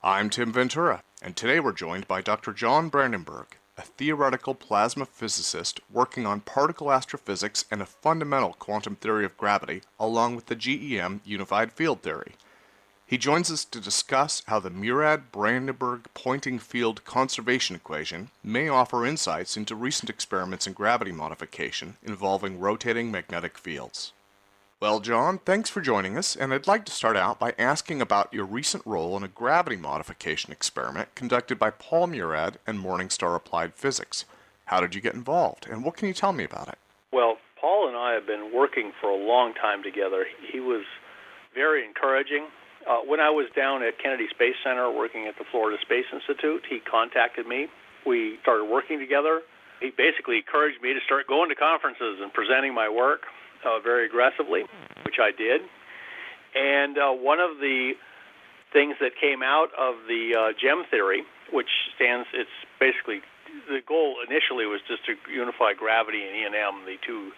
I'm Tim Ventura, and today we're joined by Dr. John Brandenburg, a theoretical plasma physicist working on particle astrophysics and a fundamental quantum theory of gravity, along with the GEM unified field theory. He joins us to discuss how the Murad-Brandenburg Poynting field conservation equation may offer insights into recent experiments in gravity modification involving rotating magnetic fields. Well, John, thanks for joining us, and I'd like to start out by asking about your recent role in a gravity modification experiment conducted by Paul Murad and Morningstar Applied Physics. How did you get involved, and what can you tell me about it? Well, Paul and I have been working for a long time together. He was very encouraging. When I was down at Kennedy Space Center working at the Florida Space Institute, he contacted me. We started working together. He basically encouraged me to start going to conferences and presenting my work very aggressively, which I did. And one of the things that came out of the GEM theory, which it's basically, the goal initially was just to unify gravity and E&M, the two,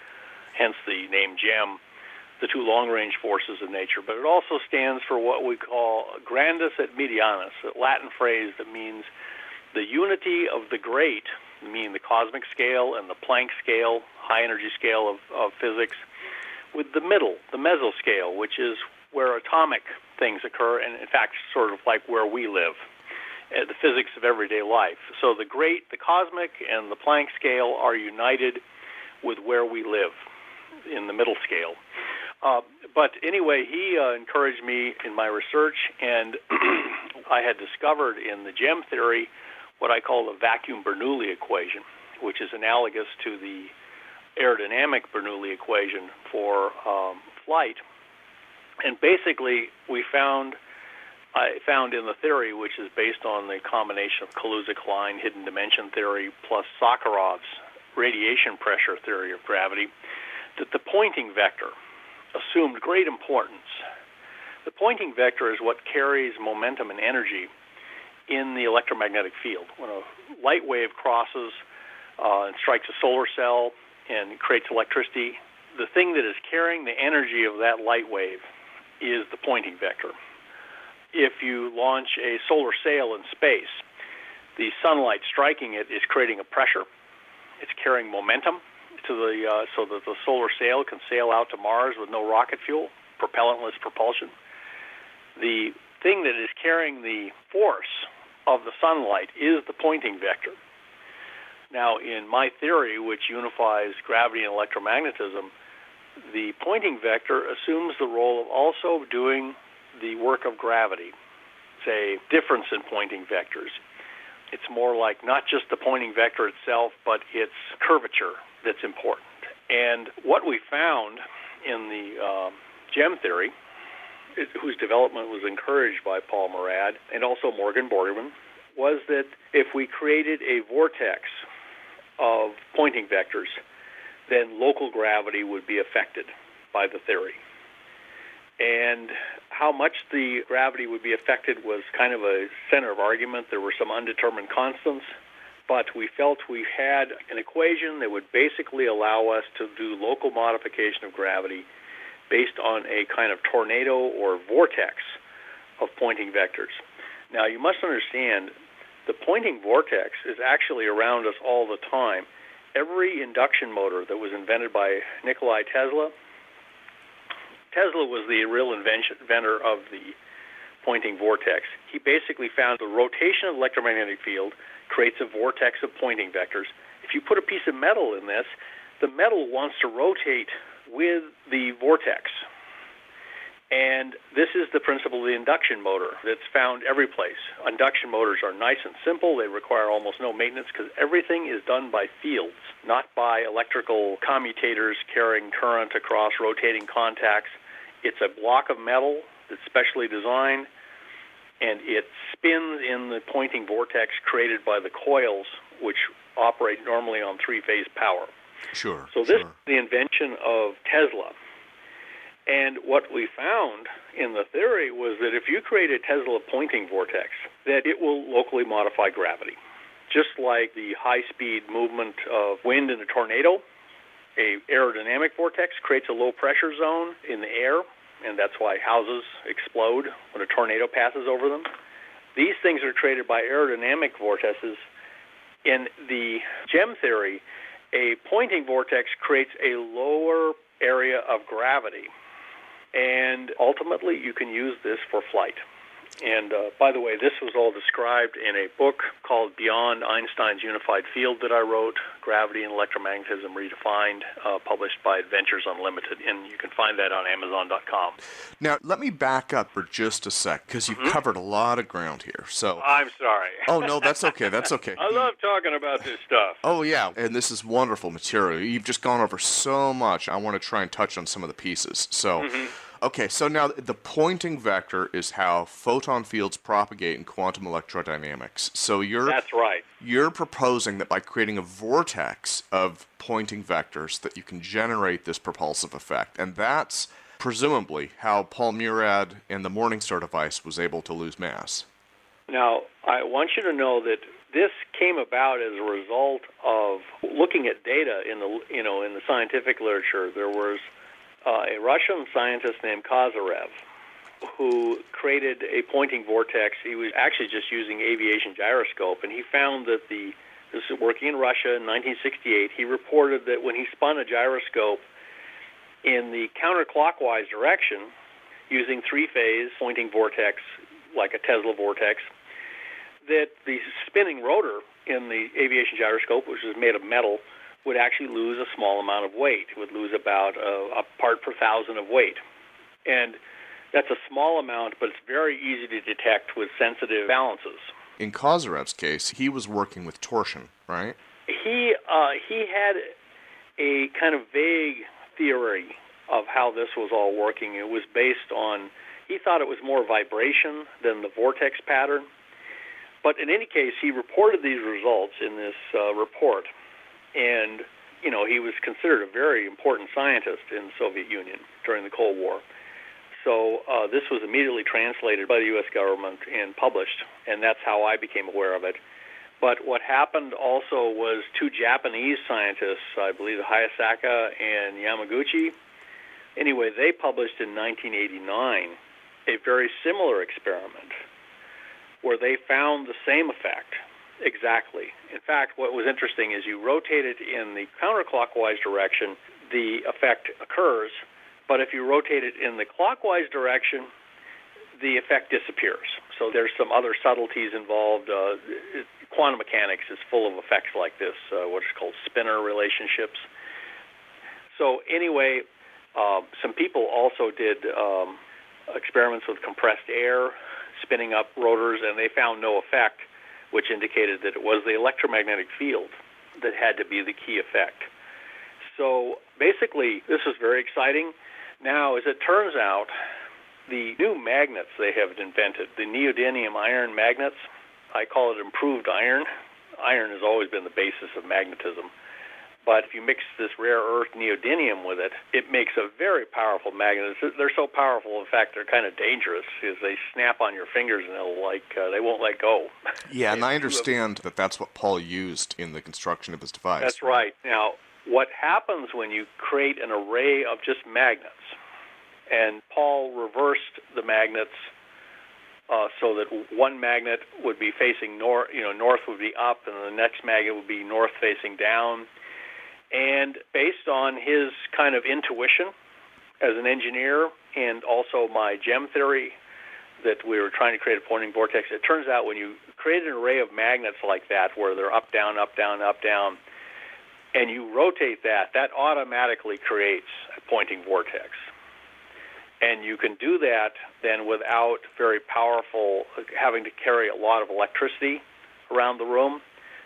hence the name GEM, the two long-range forces of nature. But it also stands for what we call grandus et medianus, a Latin phrase that means the unity of the great, meaning the cosmic scale and the Planck scale, high-energy scale of physics, with the middle, the mesoscale, which is where atomic things occur, and in fact, sort of like where we live, the physics of everyday life. So the great, the cosmic, and the Planck scale are united with where we live in the middle scale. But anyway, he encouraged me in my research, and I had discovered in the GEM theory what I call the vacuum Bernoulli equation, which is analogous to the aerodynamic Bernoulli equation for flight. And basically, I found in the theory, which is based on the combination of Kaluza-Klein hidden dimension theory plus Sakharov's radiation pressure theory of gravity, that the Poynting vector assumed great importance. The Poynting vector is what carries momentum and energy in the electromagnetic field. When a light wave crosses and strikes a solar cell and creates electricity, the thing that is carrying the energy of that light wave is the Poynting vector. If you launch a solar sail in space, the sunlight striking it is creating a pressure. It's carrying momentum so that the solar sail can sail out to Mars with no rocket fuel, propellantless propulsion. The thing that is carrying the force of the sunlight is the Poynting vector. Now, in my theory, which unifies gravity and electromagnetism, the Poynting vector assumes the role of also doing the work of gravity. It's a difference in Poynting vectors. It's more like not just the Poynting vector itself, but its curvature that's important. And what we found in the GEM theory, whose development was encouraged by Paul Murad and also Morgan Borgman, was that if we created a vortex of Poynting vectors, then local gravity would be affected by the theory. And how much the gravity would be affected was kind of a center of argument. There were some undetermined constants, but we felt we had an equation that would basically allow us to do local modification of gravity based on a kind of tornado or vortex of Poynting vectors. Now, you must understand, the Poynting vortex is actually around us all the time. Every induction motor that was invented by Nikola Tesla was the real inventor of the Poynting vortex. He basically found the rotation of the electromagnetic field creates a vortex of Poynting vectors. If you put a piece of metal in this, the metal wants to rotate with the vortex. And this is the principle of the induction motor that's found every place. Induction motors are nice and simple. They require almost no maintenance because everything is done by fields, not by electrical commutators carrying current across rotating contacts. It's a block of metal that's specially designed, and it spins in the Poynting vortex created by the coils, which operate normally on three-phase power. Sure. So this is the invention of Tesla. And what we found in the theory was that if you create a Tesla Poynting vortex, that it will locally modify gravity. Just like the high-speed movement of wind in a tornado, a aerodynamic vortex creates a low-pressure zone in the air, and that's why houses explode when a tornado passes over them. These things are created by aerodynamic vortices. In the gem theory, a Poynting vortex creates a lower area of gravity, and ultimately you can use this for flight. And by the way, this was all described in a book called Beyond Einstein's Unified Field that I wrote, Gravity and Electromagnetism Redefined, published by Adventures Unlimited, and you can find that on Amazon.com. Now, let me back up for just a sec, because you've covered a lot of ground here. So I'm sorry. Oh, no, that's okay, that's okay. I love talking about this stuff. Oh, yeah, and this is wonderful material. You've just gone over so much. I want to try and touch on some of the pieces. So, okay, so now the Poynting vector is how photon fields propagate in quantum electrodynamics. So That's right. You're proposing that by creating a vortex of Poynting vectors that you can generate this propulsive effect. And that's presumably how Paul Murad and the Morningstar device was able to lose mass. Now, I want you to know that this came about as a result of looking at data in the scientific literature. There was a Russian scientist named Kozyrev who created a Poynting vortex. He was actually just using aviation gyroscope, and he found that this is working in Russia in 1968. He reported that when he spun a gyroscope in the counterclockwise direction using three-phase Poynting vortex, like a Tesla vortex, that the spinning rotor in the aviation gyroscope, which is made of metal, would actually lose a small amount of weight. It would lose about a part per thousand of weight. And that's a small amount, but it's very easy to detect with sensitive balances. In Kozyrev's case, he was working with torsion, right? He had a kind of vague theory of how this was all working. It was based on, he thought it was more vibration than the vortex pattern. But in any case, he reported these results in this report. And, he was considered a very important scientist in the Soviet Union during the Cold War. So this was immediately translated by the U.S. government and published, and that's how I became aware of it. But what happened also was two Japanese scientists, I believe Hayasaka and Yamaguchi, anyway, they published in 1989 a very similar experiment where they found the same effect exactly. In fact, what was interesting is you rotate it in the counterclockwise direction, the effect occurs, but if you rotate it in the clockwise direction, the effect disappears. So there's some other subtleties involved. Quantum mechanics is full of effects like this, what is called spinor relationships. So anyway, some people also did experiments with compressed air, spinning up rotors, and they found no effect, which indicated that it was the electromagnetic field that had to be the key effect. So basically, this is very exciting. Now, as it turns out, the new magnets they have invented, the neodymium iron magnets, I call it improved iron. Iron has always been the basis of magnetism. But if you mix this rare earth neodymium with it, it makes a very powerful magnet. They're so powerful, in fact, they're kind of dangerous because they snap on your fingers and they won't let go. Yeah, and I understand that that's what Paul used in the construction of his device. That's right. Now, what happens when you create an array of just magnets, and Paul reversed the magnets so that one magnet would be facing north, north would be up, and the next magnet would be north facing down. And based on his kind of intuition as an engineer and also my gem theory that we were trying to create a Poynting vortex, it turns out when you create an array of magnets like that where they're up, down, up, down, up, down, and you rotate that automatically creates a Poynting vortex. And you can do that then without very powerful, having to carry a lot of electricity around the room.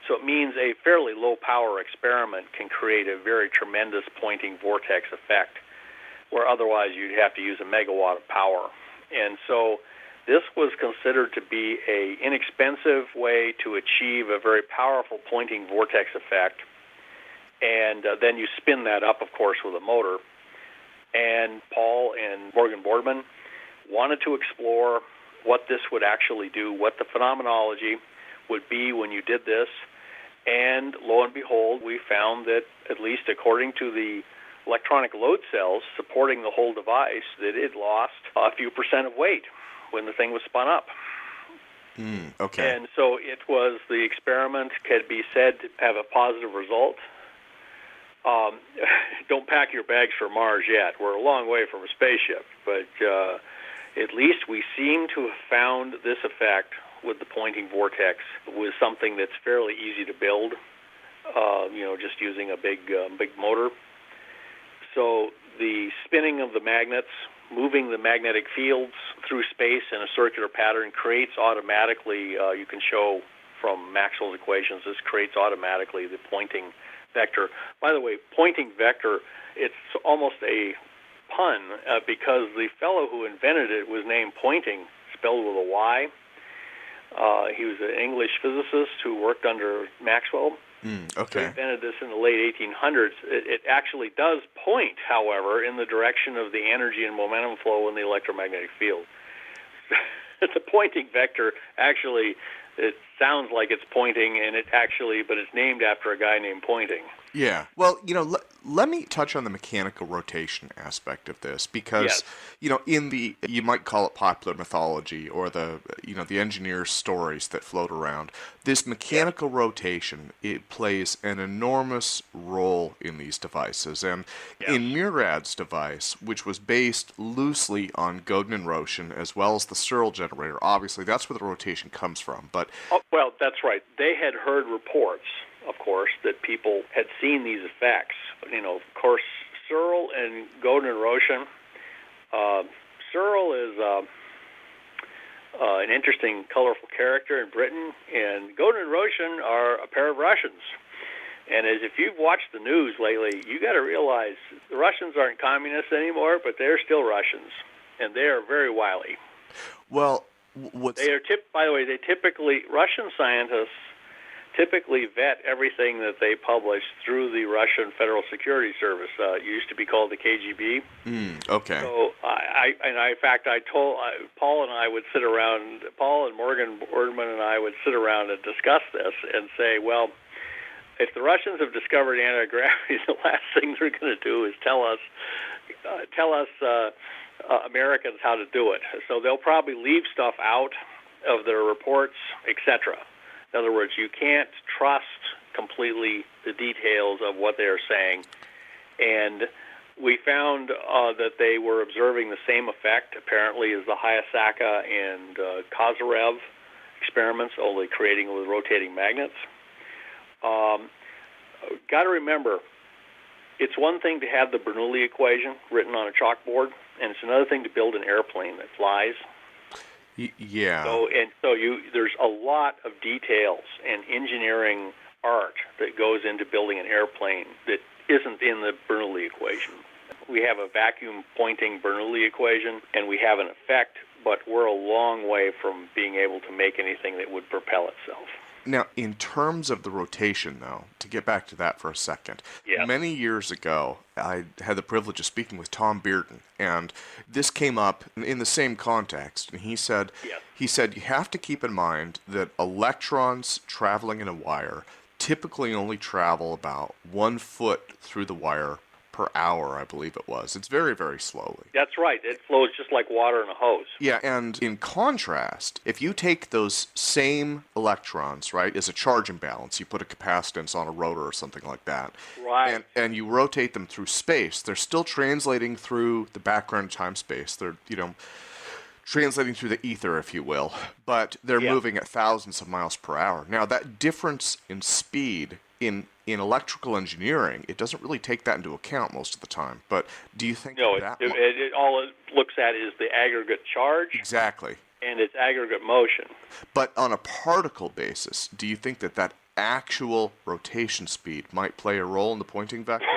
So it means a fairly low-power experiment can create a very tremendous Poynting vortex effect, where otherwise you'd have to use a megawatt of power. And so this was considered to be an inexpensive way to achieve a very powerful Poynting vortex effect. And then you spin that up, of course, with a motor. And Paul and Morgan Boardman wanted to explore what this would actually do, what the phenomenology would be when you did this. And lo and behold, we found that, at least according to the electronic load cells supporting the whole device, that it lost a few percent of weight when the thing was spun up. Okay. And so the experiment could be said to have a positive result. Don't pack your bags for Mars yet. We're a long way from a spaceship, but at least we seem to have found this effect with the Poynting vortex with something that's fairly easy to build, just using a big motor. So the spinning of the magnets, moving the magnetic fields through space in a circular pattern creates automatically, you can show from Maxwell's equations, this creates automatically the Poynting vector. By the way, Poynting vector, it's almost a pun because the fellow who invented it was named Poynting, spelled with a Y. He was an English physicist who worked under Maxwell. Okay. He invented this in the late 1800s. It actually does point, however, in the direction of the energy and momentum flow in the electromagnetic field. The Poynting vector actually, it sounds like it's pointing, but it's named after a guy named Poynting. Yeah. Well, let me touch on the mechanical rotation aspect of this because, Yes. in you might call it popular mythology or the engineer's stories that float around, this mechanical rotation, it plays an enormous role in these devices. And in Murad's device, which was based loosely on Godin and Roshan, as well as the Searl generator, obviously that's where the rotation comes from. But well, that's right. They had heard reports, of course, that people had seen these effects. Of course, Searl and Godin and Roshan. Searl is an interesting, colorful character in Britain, and Godin and Roshan are a pair of Russians. And as if you've watched the news lately, you got to realize the Russians aren't communists anymore, but they're still Russians, and they are very wily. Well, by the way, Russian scientists typically vet everything that they publish through the Russian Federal Security Service. It used to be called the KGB. Okay. So in fact, I told Paul and Morgan Boardman and I would sit around and discuss this and say, well, if the Russians have discovered antigravity, the last thing they're going to do is tell us Americans how to do it. So they'll probably leave stuff out of their reports, etc. In other words, you can't trust completely the details of what they're saying. And we found that they were observing the same effect, apparently, as the Hayasaka and Kozyrev experiments, only creating with rotating magnets. Got to remember, it's one thing to have the Bernoulli equation written on a chalkboard, and it's another thing to build an airplane that flies. Yeah. So there's a lot of details and engineering art that goes into building an airplane that isn't in the Bernoulli equation. We have a vacuum Poynting Bernoulli equation, and we have an effect, but we're a long way from being able to make anything that would propel itself. Now, in terms of the rotation, though, to get back to that for a second, many years ago, I had the privilege of speaking with Tom Bearden, and this came up in the same context. And he said, you have to keep in mind that electrons traveling in a wire typically only travel about 1 foot through the wire per hour, I believe it was. It's very, very slowly. That's right. It flows just like water in a hose. Yeah, and in contrast, if you take those same electrons, right, as a charge imbalance, you put a capacitance on a rotor or something like that, right, and you rotate them through space, they're still translating through the background time-space. They're, translating through the ether, if you will, but they're moving at thousands of miles per hour. Now, that difference in speed in electrical engineering, it doesn't really take that into account most of the time. But do you think all it looks at is the aggregate charge? Exactly. And its aggregate motion. But on a particle basis, do you think that actual rotation speed might play a role in the Poynting vector?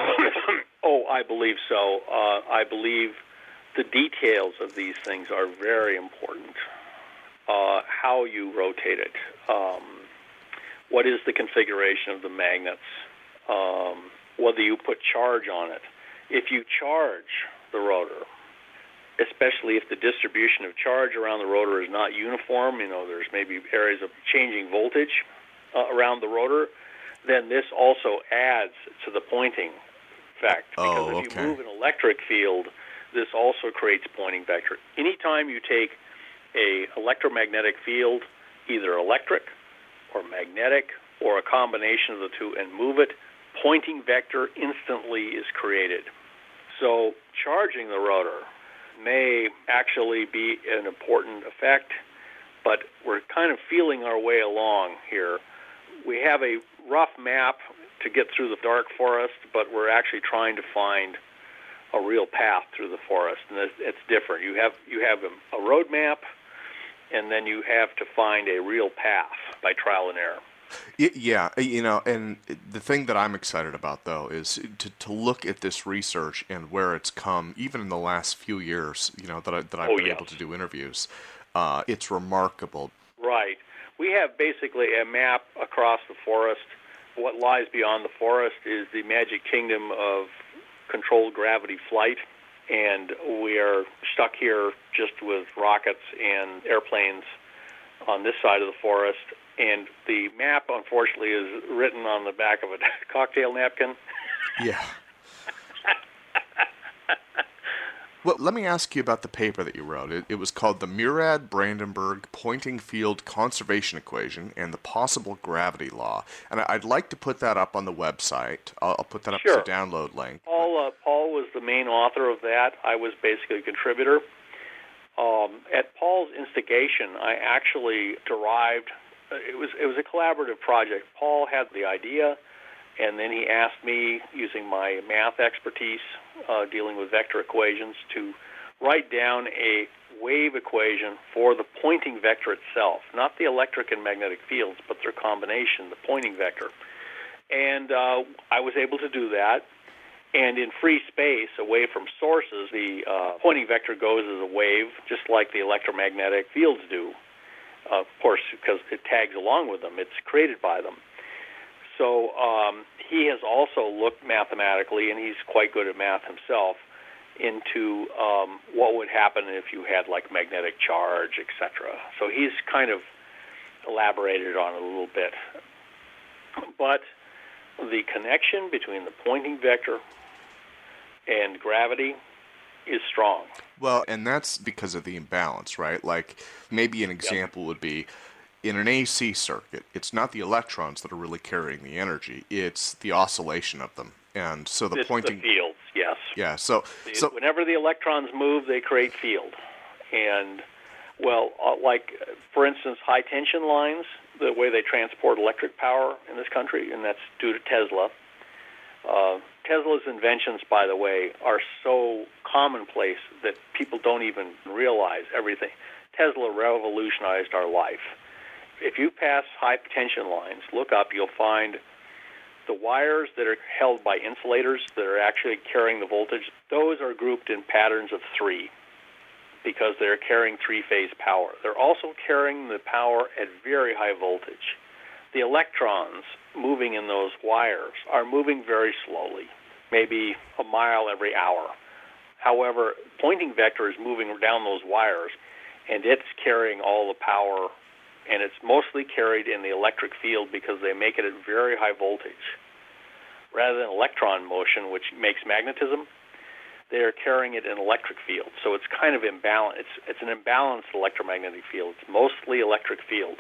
Oh, I believe so. I believe the details of these things are very important. How you rotate it. What is the configuration of the magnets? Whether you put charge on it. If you charge the rotor, especially if the distribution of charge around the rotor is not uniform, there's maybe areas of changing voltage around the rotor, then this also adds to the Poynting effect. Because if you move an electric field, this also creates Poynting vector. Anytime you take a electromagnetic field either electric or magnetic or a combination of the two, and move it, Poynting vector instantly is created. So charging the rotor may actually be an important effect, but we're kind of feeling our way along here. We have a rough map to get through the dark forest, but we're actually trying to find a real path through the forest, and it's different. You have a road map, and then you have to find a real path by trial and error. Yeah, and the thing that I'm excited about, though, is to look at this research and where it's come, even in the last few years, that I've been able to do interviews. It's remarkable. Right. We have basically a map across the forest. What lies beyond the forest is the magic kingdom of controlled gravity flight, and we are stuck here just with rockets and airplanes on this side of the forest. And the map, unfortunately, is written on the back of a cocktail napkin. Yeah. Well, let me ask you about the paper that you wrote. It was called the Murad-Brandenburg Poynting Field Conservation Equation and the Possible Gravity Law. And I'd like to put that up on the website. I'll put that up as a download link. Paul was the main author of that. I was basically a contributor. At Paul's instigation, I actually derived... It was a collaborative project. Paul had the idea, and then he asked me, using my math expertise, dealing with vector equations, to write down a wave equation for the Poynting vector itself, not the electric and magnetic fields, but their combination, the Poynting vector. And I was able to do that. And in free space, away from sources, the Poynting vector goes as a wave, just like the electromagnetic fields do. Of course, because it tags along with them. It's created by them. So he has also looked mathematically, and he's quite good at math himself, into what would happen if you had like magnetic charge, etc. So he's kind of elaborated on it a little bit. But the connection between the Poynting vector and gravity is strong. Well, and that's because of the imbalance, right? Like, maybe an example would be, in an AC circuit, it's not the electrons that are really carrying the energy, it's the oscillation of them. And so the Poynting... the fields, yes. Yeah, so whenever the electrons move, they create field. And, well, like, for instance, high-tension lines, the way they transport electric power in this country, and that's due to Tesla. Tesla's inventions, by the way, are so commonplace that people don't even realize everything. Tesla revolutionized our life. If you pass high-tension lines, look up, you'll find the wires that are held by insulators that are actually carrying the voltage. Those are grouped in patterns of 3 because they're carrying 3-phase power. They're also carrying the power at very high voltage. The electrons moving in those wires are moving very slowly, maybe a mile every hour. However, Poynting vector is moving down those wires, and it's carrying all the power, and it's mostly carried in the electric field because they make it at very high voltage. Rather than electron motion, which makes magnetism, they're carrying it in electric field. So it's kind of imbalanced. It's an imbalanced electromagnetic field. It's mostly electric field.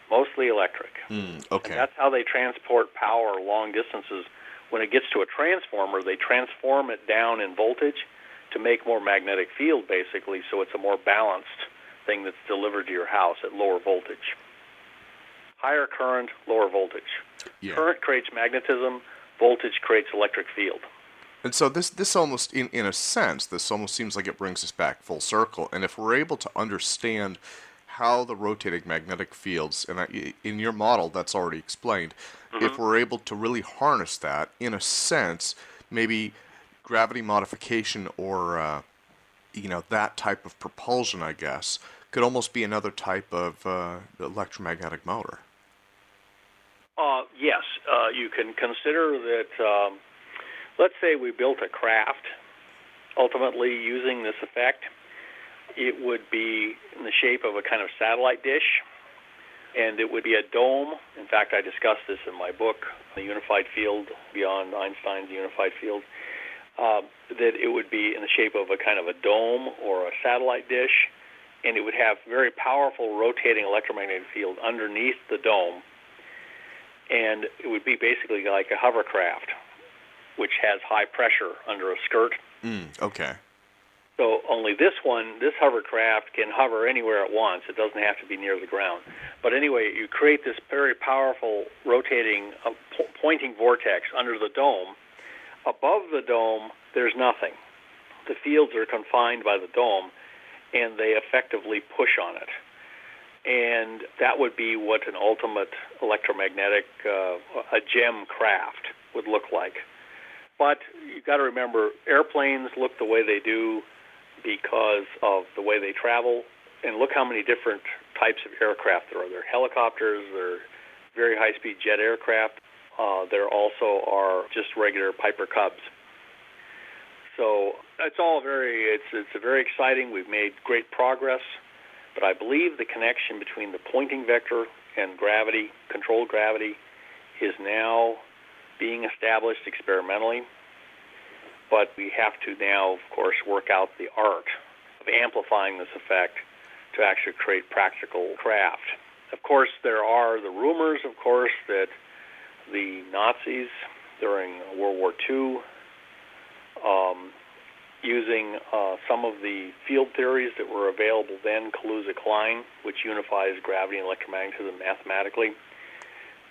Mostly electric. Okay. And that's how they transport power long distances. When it gets to a transformer, they transform it down in voltage to make more magnetic field, basically, so it's a more balanced thing that's delivered to your house at lower voltage. Higher current, lower voltage. Yeah. Current creates magnetism, voltage creates electric field. And so this almost, in a sense, this almost seems like it brings us back full circle. And if we're able to understand how the rotating magnetic fields, and in your model that's already explained, if we're able to really harness that, in a sense, maybe gravity modification or, that type of propulsion, I guess, could almost be another type of electromagnetic motor. Yes, you can consider that, let's say we built a craft, ultimately using this effect. It would be in the shape of a kind of satellite dish, and it would be a dome. In fact, I discussed this in my book, The Unified Field, Beyond Einstein's Unified Field, that it would be in the shape of a kind of a dome or a satellite dish, and it would have very powerful rotating electromagnetic field underneath the dome, and it would be basically like a hovercraft, which has high pressure under a skirt. Okay. So only this hovercraft can hover anywhere it wants. It doesn't have to be near the ground. But anyway, you create this very powerful rotating Poynting vortex under the dome. Above the dome, there's nothing. The fields are confined by the dome, and they effectively push on it. And that would be what an ultimate electromagnetic, a GEM craft would look like. But you've got to remember, airplanes look the way they do because of the way they travel. And look how many different types of aircraft there are. There are helicopters, there are very high-speed jet aircraft. There also are just regular Piper Cubs. So it's very exciting. We've made great progress. But I believe the connection between the Poynting vector and gravity, controlled gravity, is now being established experimentally. But we have to now, of course, work out the art of amplifying this effect to actually create practical craft. Of course, there are the rumors, of course, that the Nazis during World War II, using some of the field theories that were available then, Kaluza-Klein, which unifies gravity and electromagnetism mathematically,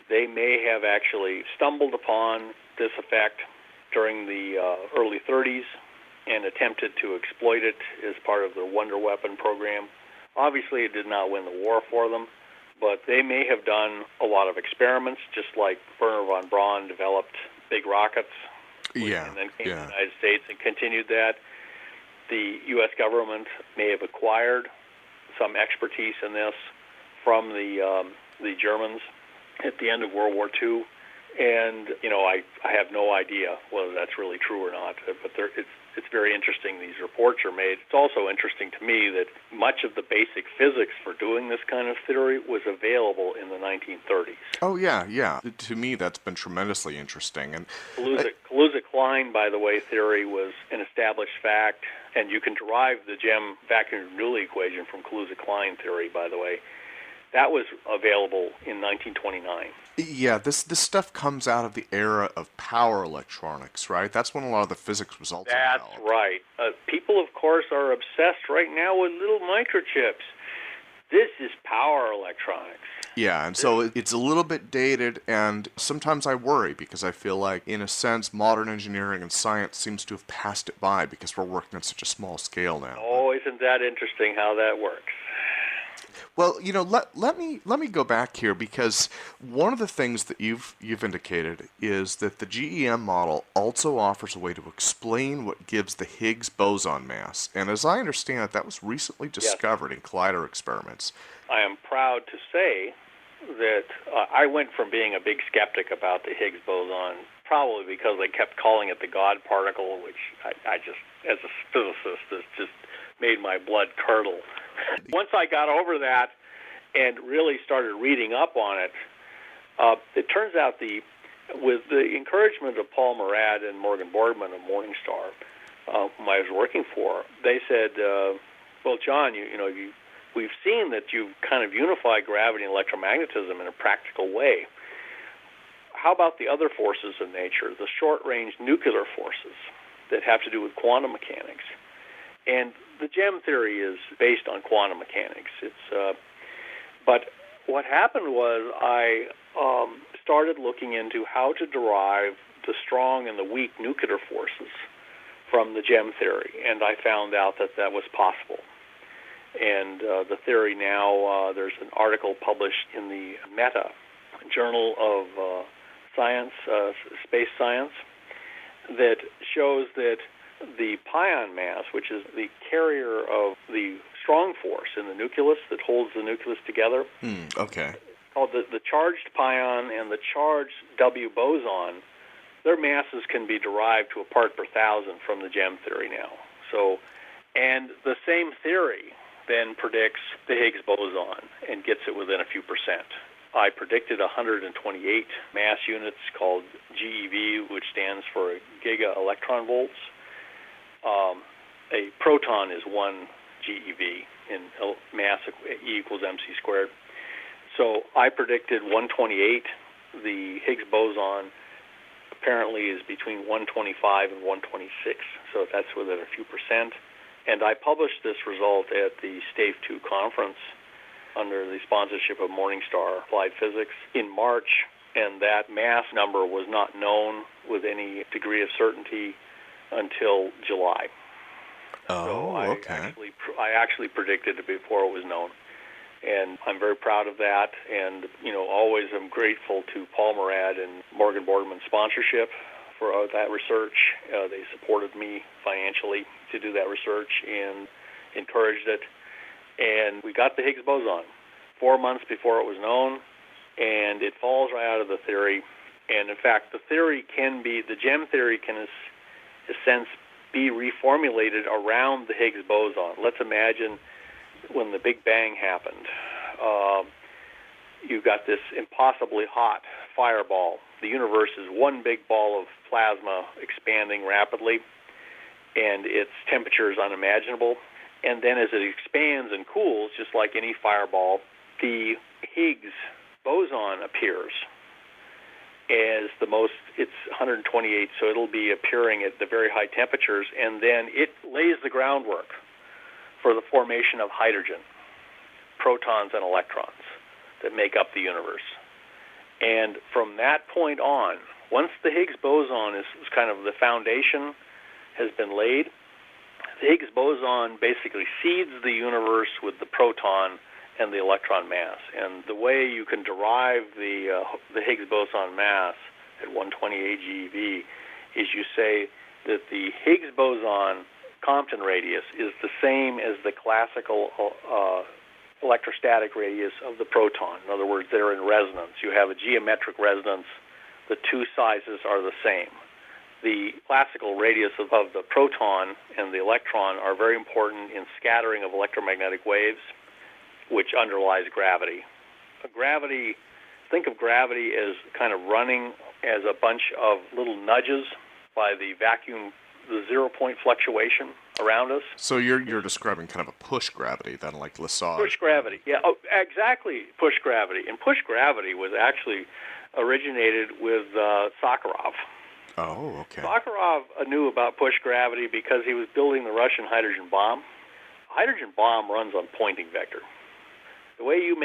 they may have actually stumbled upon this effect during the early 30s and attempted to exploit it as part of their Wonder Weapon program. Obviously, it did not win the war for them, but they may have done a lot of experiments, just like Wernher von Braun developed big rockets, and then came to the United States and continued that. The U.S. government may have acquired some expertise in this from the Germans at the end of World War II. And, I have no idea whether that's really true or not, but it's very interesting these reports are made. It's also interesting to me that much of the basic physics for doing this kind of theory was available in the 1930s. Oh, yeah. To me, that's been tremendously interesting. And Kaluza-Klein, by the way, theory was an established fact, and you can derive the GEM vacuum-Bernoulli equation from Kaluza-Klein theory, by the way. That was available in 1929. Yeah, this stuff comes out of the era of power electronics, right? That's when a lot of the physics was also developed. That's right. People, of course, are obsessed right now with little microchips. This is power electronics. Yeah, and so it's a little bit dated, and sometimes I worry because I feel like, in a sense, modern engineering and science seems to have passed it by because we're working on such a small scale now. Oh, isn't that interesting how that works? Well, let me go back here, because one of the things that you've indicated is that the GEM model also offers a way to explain what gives the Higgs boson mass. And as I understand it, that was recently discovered in collider experiments. I am proud to say that I went from being a big skeptic about the Higgs boson, probably because they kept calling it the God particle, which I just, as a physicist, has just made my blood curdle. Once I got over that and really started reading up on it, it turns out with the encouragement of Paul Murad and Morgan Borgman of Morningstar, whom I was working for, they said, well, John, we've seen that you've kind of unified gravity and electromagnetism in a practical way. How about the other forces of nature, the short-range nuclear forces that have to do with quantum mechanics? And the GEM theory is based on quantum mechanics. But what happened was I started looking into how to derive the strong and the weak nuclear forces from the GEM theory, and I found out that that was possible. And the theory now, there's an article published in the Meta Journal of Science, Space Science, that shows that the pion mass, which is the carrier of the strong force in the nucleus that holds the nucleus together, called the charged pion and the charged W boson, their masses can be derived to a part per thousand from the GEM theory now. So, and the same theory then predicts the Higgs boson and gets it within a few percent. I predicted 128 mass units called GeV, which stands for giga electron volts. A proton is 1 GeV, in mass E equals mc squared. So I predicted 128. The Higgs boson apparently is between 125 and 126, so that's within a few percent. And I published this result at the STAVE-2 conference under the sponsorship of Morningstar Applied Physics in March, and that mass number was not known with any degree of certainty until July. Oh, so okay. I actually predicted it before it was known, and I'm very proud of that. And always I'm grateful to Paul Murad and Morgan Boardman's sponsorship for that research. They supported me financially to do that research and encouraged it. And we got the Higgs boson 4 months before it was known, and it falls right out of the theory. And in fact, the GEM theory can, in a sense, be reformulated around the Higgs boson. Let's imagine when the Big Bang happened. You've got this impossibly hot fireball. The universe is one big ball of plasma expanding rapidly, and its temperature is unimaginable. And then as it expands and cools, just like any fireball, the Higgs boson appears as it's 128, so it'll be appearing at the very high temperatures, and then it lays the groundwork for the formation of hydrogen, protons and electrons that make up the universe. And from that point on, once the Higgs boson is kind of the foundation has been laid, the Higgs boson basically seeds the universe with the proton and the electron mass. And the way you can derive the Higgs boson mass at 128 GeV is you say that the Higgs boson Compton radius is the same as the classical electrostatic radius of the proton. In other words, they're in resonance. You have a geometric resonance. The two sizes are the same. The classical radius of the proton and the electron are very important in scattering of electromagnetic waves, which underlies gravity. Think of gravity as kind of running as a bunch of little nudges by the vacuum, the 0-point fluctuation around us. So you're describing kind of a push gravity, then, like Lesage. Push gravity, yeah, exactly, push gravity. And push gravity was actually originated with Sakharov. Oh, okay. Sakharov knew about push gravity because he was building the Russian hydrogen bomb. A hydrogen bomb runs on Poynting vector. The way you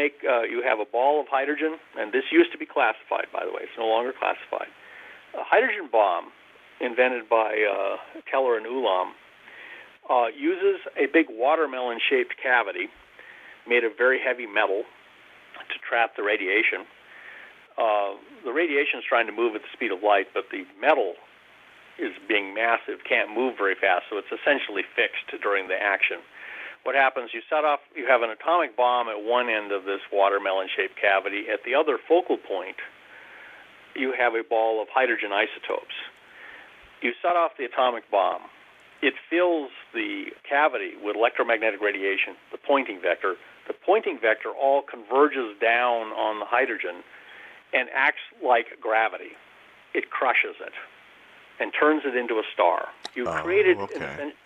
have a ball of hydrogen, and this used to be classified, by the way, it's no longer classified. A hydrogen bomb, invented by Teller and Ulam, uses a big watermelon-shaped cavity made of very heavy metal to trap the radiation. The radiation is trying to move at the speed of light, but the metal is being massive, can't move very fast, so it's essentially fixed during the action. What happens, you have an atomic bomb at one end of this watermelon-shaped cavity. At the other focal point, you have a ball of hydrogen isotopes. You set off the atomic bomb. It fills the cavity with electromagnetic radiation, the Poynting vector. The Poynting vector all converges down on the hydrogen and acts like gravity. It crushes it and turns it into a star. A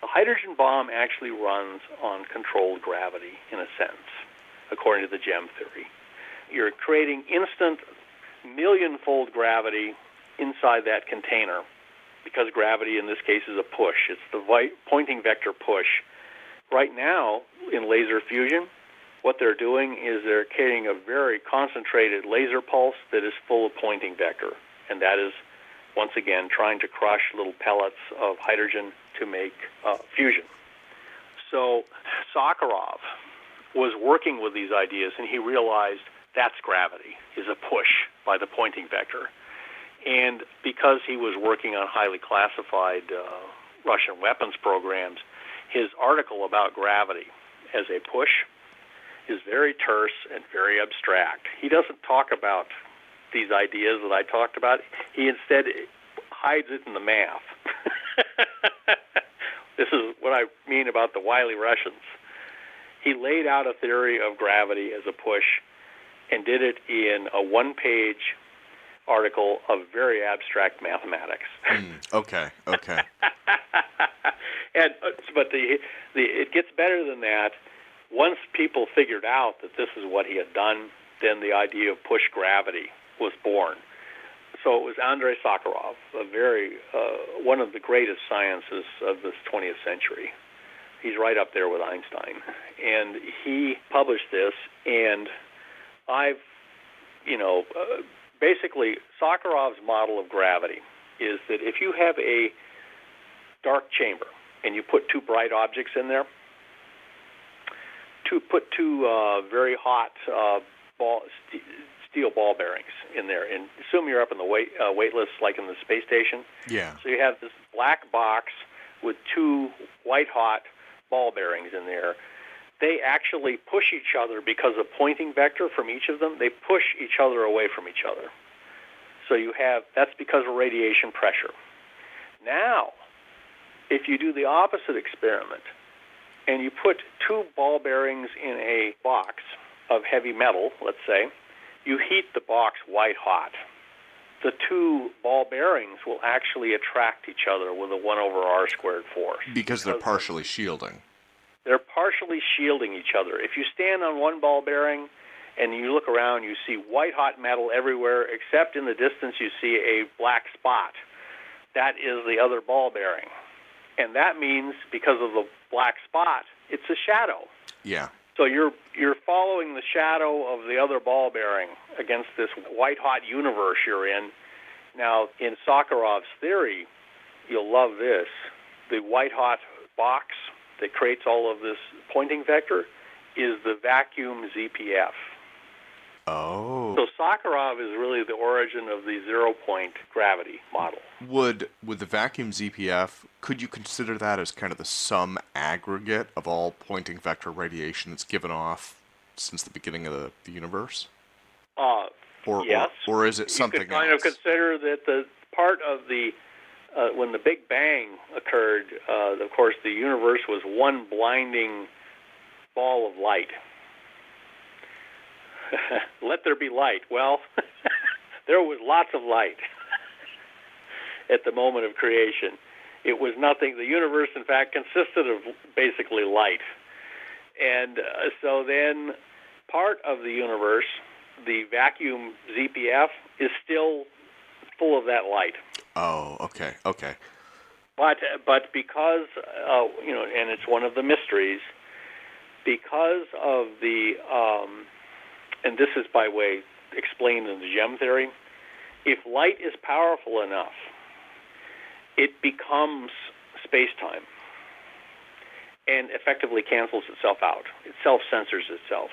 hydrogen bomb actually runs on controlled gravity, in a sense, according to the GEM theory. You're creating instant million-fold gravity inside that container because gravity, in this case, is a push. It's the Poynting vector push. Right now, in laser fusion, what they're doing is they're creating a very concentrated laser pulse that is full of Poynting vector, and that is, once again, trying to crush little pellets of hydrogen to make fusion. So Sakharov was working with these ideas, and he realized that's gravity, is a push by the Poynting vector. And because he was working on highly classified Russian weapons programs, his article about gravity as a push is very terse and very abstract. He doesn't talk about these ideas that I talked about. He instead hides it in the math. This is what I mean about the wily Russians. He laid out a theory of gravity as a push and did it in a one-page article of very abstract mathematics. Okay. But it gets better than that. once people figured out that this is what he had done, then the idea of push gravity was born. So it was Andrei Sakharov, one of the greatest scientists of this 20th century. He's right up there with Einstein. And he published this, and basically Sakharov's model of gravity is that if you have a dark chamber and you put two bright objects in there, put two very hot steel ball bearings in there, and assume you're up in the weightless, like in the space station. Yeah. So you have this black box with two white-hot ball bearings in there. They actually push each other because of Poynting vector from each of them. They push each other away from each other. So that's because of radiation pressure. Now, if you do the opposite experiment, and you put two ball bearings in a box of heavy metal, let's say, you heat the box white hot. The two ball bearings will actually attract each other with a 1 over r squared force. Because they're partially shielding. They're partially shielding each other. If you stand on one ball bearing and you look around, you see white hot metal everywhere, except in the distance you see a black spot. That is the other ball bearing. And that means, because of the black spot, it's a shadow. Yeah. So you're following the shadow of the other ball bearing against this white-hot universe you're in. Now, in Sakharov's theory, you'll love this, the white-hot box that creates all of this Poynting vector is the vacuum ZPF. Oh. So Sakharov is really the origin of the zero-point gravity model. Would the vacuum ZPF, could you consider that as kind of the sum aggregate of all Poynting vector radiation that's given off since the beginning of the universe? Yes. Or is it something else? You could kind of consider that the part of the when the Big Bang occurred, of course, the universe was one blinding ball of light. Let there be light. Well, there was lots of light at the moment of creation. It was nothing. The universe, in fact, consisted of basically light. And so then part of the universe, the vacuum ZPF, is still full of that light. Oh, okay. But because, and it's one of the mysteries, because of the, and this is by way explained in the gem theory, if light is powerful enough, it becomes space-time and effectively cancels itself out. It self-censors itself.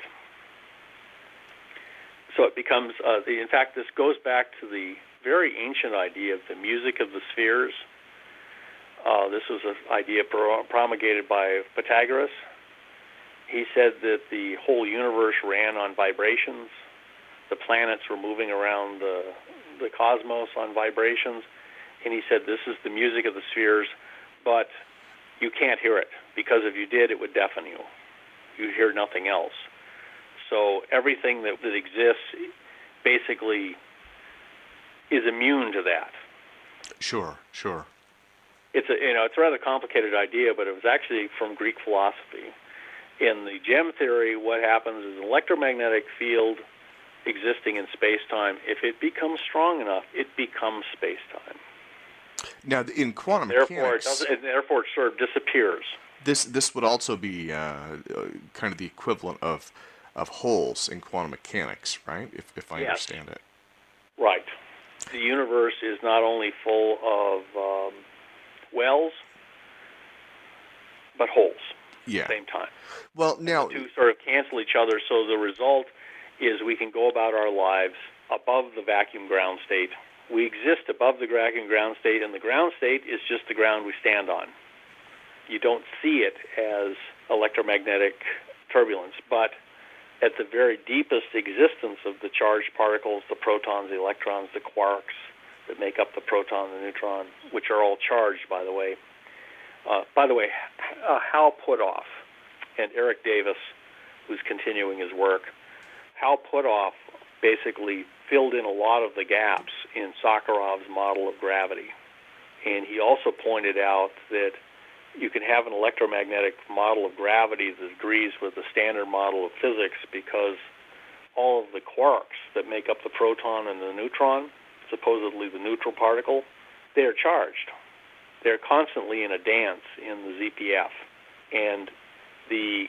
So it becomes, in fact, this goes back to the very ancient idea of the music of the spheres. This was an idea promulgated by Pythagoras. He said that the whole universe ran on vibrations. The planets were moving around the cosmos on vibrations. And he said this is the music of the spheres, but you can't hear it, because if you did, it would deafen you. You hear nothing else. So everything that exists basically is immune to that. Sure. It's a rather complicated idea, but it was actually from Greek philosophy. In the gem theory, what happens is an electromagnetic field existing in space-time, if it becomes strong enough, it becomes space-time. Now, in quantum mechanics, therefore it sort of disappears. This would also be kind of the equivalent of holes in quantum mechanics, right? If I understand it. Right. The universe is not only full of wells, but holes at the same time. Well, now... The two sort of cancel each other, so the result is we can go about our lives above the vacuum ground state. We exist above the vacuum ground state, and the ground state is just the ground we stand on. You don't see it as electromagnetic turbulence, but at the very deepest existence of the charged particles, the protons, the electrons, the quarks that make up the proton and the neutron, which are all charged, by the way. Hal Puthoff and Eric Davis, who's continuing his work, Hal Puthoff basically filled in a lot of the gaps in Sakharov's model of gravity. And he also pointed out that you can have an electromagnetic model of gravity that agrees with the standard model of physics because all of the quarks that make up the proton and the neutron, supposedly the neutral particle, they are charged. They're constantly in a dance in the ZPF. And the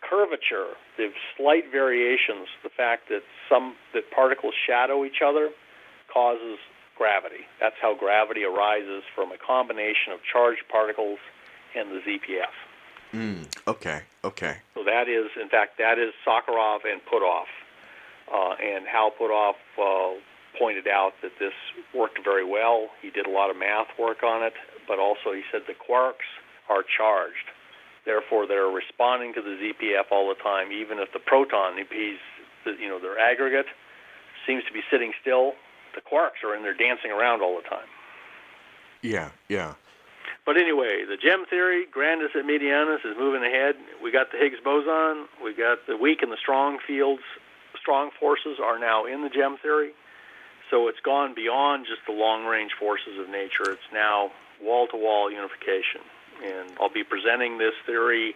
curvature, the slight variations, the fact that particles shadow each other causes gravity. That's how gravity arises, from a combination of charged particles and the ZPF. Okay. So that is Sakharov and Puthoff. And Hal Puthoff pointed out that this worked very well. He did a lot of math work on it, but also he said the quarks are charged. Therefore, they're responding to the ZPF all the time, even if the proton, their aggregate, seems to be sitting still. The quarks are in there dancing around all the time. Yeah. But anyway, the gem theory, grandis et medianus, is moving ahead. We got the Higgs boson. We got the weak and the strong fields. Strong forces are now in the gem theory. So it's gone beyond just the long-range forces of nature. It's now wall-to-wall unification. And I'll be presenting this theory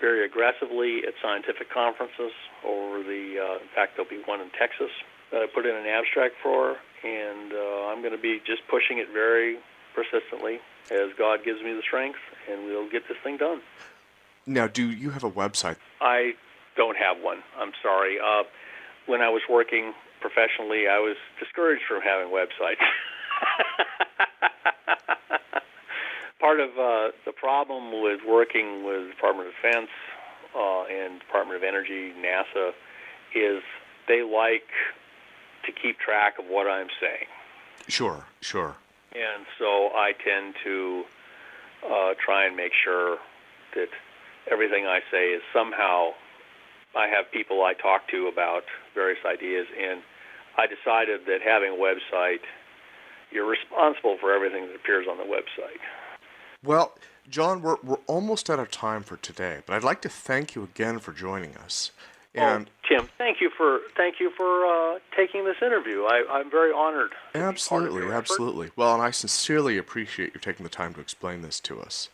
very aggressively at scientific conferences in fact, there'll be one in Texas that I put in an abstract for, and I'm going to be just pushing it very persistently as God gives me the strength, and we'll get this thing done. Now, do you have a website? I don't have one. I'm sorry. When I was working professionally, I was discouraged from having websites. Part of the problem with working with Department of Defense and Department of Energy, NASA, is they like to keep track of what I'm saying. Sure. And so I tend to try and make sure that everything I say is somehow, I have people I talk to about various ideas, and I decided that having a website, you're responsible for everything that appears on the website. Well, John, we're almost out of time for today, but I'd like to thank you again for joining us. And Tim, thank you for taking this interview. I'm very honored. Absolutely. Well, and I sincerely appreciate you taking the time to explain this to us.